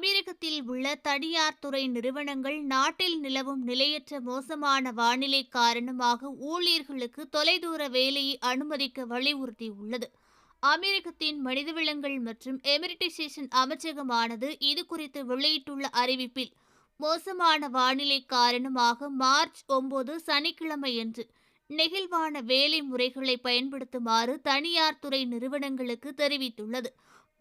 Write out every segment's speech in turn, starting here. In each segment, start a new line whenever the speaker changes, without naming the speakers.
அமெரிக்கத்தில் உள்ள தனியார் துறை நிறுவனங்கள் நாட்டில் நிலவும் நிலையற்ற மோசமான வானிலை காரணமாக ஊழியர்களுக்கு தொலைதூர வேலையை அனுமதிக்க வலியுறுத்தியுள்ளது. அமெரிக்கத்தின் மனிதவளங்கள் மற்றும் எமிரிட்டைசேஷன் அமைச்சகமானது இது குறித்து வெளியிட்டுள்ள அறிவிப்பில், மோசமான வானிலை காரணமாக மார்ச் 9 சனிக்கிழமையன்று நெகிழ்வான வேலை முறைகளை பயன்படுத்துமாறு தனியார் துறை நிறுவனங்களுக்கு தெரிவித்துள்ளது.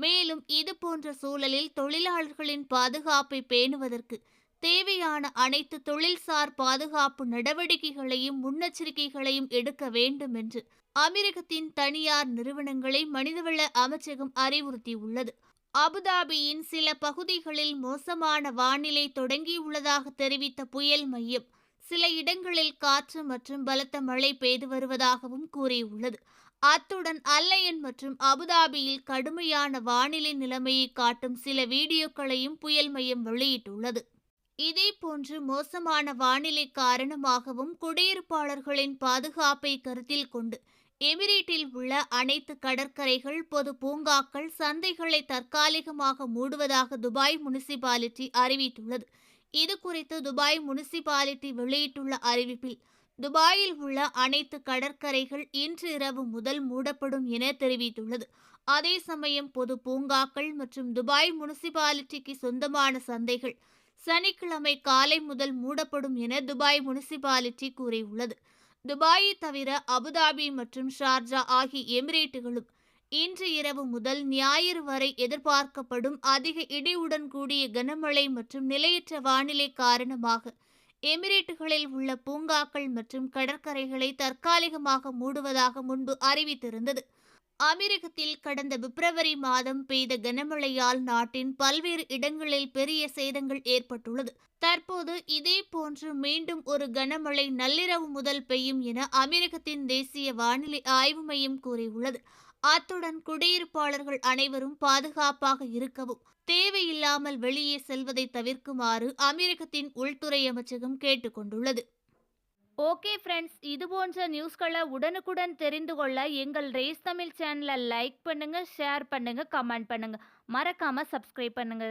மேலும் இதுபோன்ற சூழலில் தொழிலாளர்களின் பாதுகாப்பை பேணுவதற்கு தேவையான அனைத்து தொழில்சார் பாதுகாப்பு நடவடிக்கைகளையும் முன்னெச்சரிக்கைகளையும் எடுக்க வேண்டும் என்று அமெரிக்கத்தின் தனியார் நிறுவனங்களை மனிதவள அமைச்சகம் அறிவுறுத்தியுள்ளது. அபுதாபியின் சில பகுதிகளில் மோசமான வானிலை தொடங்கியுள்ளதாக தெரிவித்த புயல் மையம், சில இடங்களில் காற்று மற்றும் பலத்த மழை பெய்து வருவதாகவும் கூறியுள்ளது. அத்துடன் அல்லையன் மற்றும் அபுதாபியில் கடுமையான வானிலை நிலைமையை காட்டும் சில வீடியோக்களையும் புயல் மையம் வெளியிட்டுள்ளது. இதேபோன்று மோசமான வானிலை காரணமாகவும் குடியிருப்பாளர்களின் பாதுகாப்பை கருத்தில் கொண்டு எமிரேட்டில் உள்ள அனைத்து கடற்கரைகள், பொது பூங்காக்கள், சந்தைகளை தற்காலிகமாக மூடுவதாக துபாய் முனிசிபாலிட்டி அறிவித்துள்ளது. இது குறித்து துபாய் முனிசிபாலிட்டி வெளியிட்டுள்ள அறிவிப்பில், துபாயில் உள்ள அனைத்து கடற்கரைகள் இன்று இரவு முதல் மூடப்படும் என தெரிவித்துள்ளது. அதே சமயம் பொது பூங்காக்கள் மற்றும் துபாய் முனிசிபாலிட்டிக்கு சொந்தமான சந்தைகள் சனிக்கிழமை காலை முதல் மூடப்படும் என துபாய் முனிசிபாலிட்டி கூறியுள்ளது. துபாயை தவிர அபுதாபி மற்றும் ஷார்ஜா ஆகிய எமிரேட்டுகளும் இன்று இரவு முதல் ஞாயிறு வரை எதிர்பார்க்கப்படும் அதிக இடியுடன் கூடிய கனமழை மற்றும் நிலையற்ற வானிலை காரணமாக எமிரேட்டுகளில் உள்ள பூங்காக்கள் மற்றும் கடற்கரைகளை தற்காலிகமாக மூடுவதாக முன்பு அறிவித்திருந்தது. அமெரிக்கத்தில் கடந்த பிப்ரவரி மாதம் பெய்த கனமழையால் நாட்டின் பல்வேறு இடங்களில் பெரிய சேதங்கள் ஏற்பட்டுள்ளது. தற்போது இதே போன்று மீண்டும் ஒரு கனமழை நள்ளிரவு முதல் பெய்யும் என அமெரிக்கத்தின் தேசிய வானிலை ஆய்வு மையம் கூறியுள்ளது. அத்துடன் குடியிருப்பாளர்கள் அனைவரும் பாதுகாப்பாக இருக்கவும், தேவையில்லாமல் வெளியே செல்வதை தவிர்க்குமாறு அமெரிக்கத்தின் உள்துறை அமைச்சகம் கேட்டுக்கொண்டுள்ளது. ஓகே ஃப்ரெண்ட்ஸ், இது போன்ற நியூஸ்களை உடனுக்குடன் தெரிந்து கொள்ள எங்கள் ரேஸ் தமிழ் சேனலை லைக் பண்ணுங்க, ஷேர் பண்ணுங்க, கமெண்ட் பண்ணுங்க, மறக்காம சப்ஸ்கிரைப் பண்ணுங்க.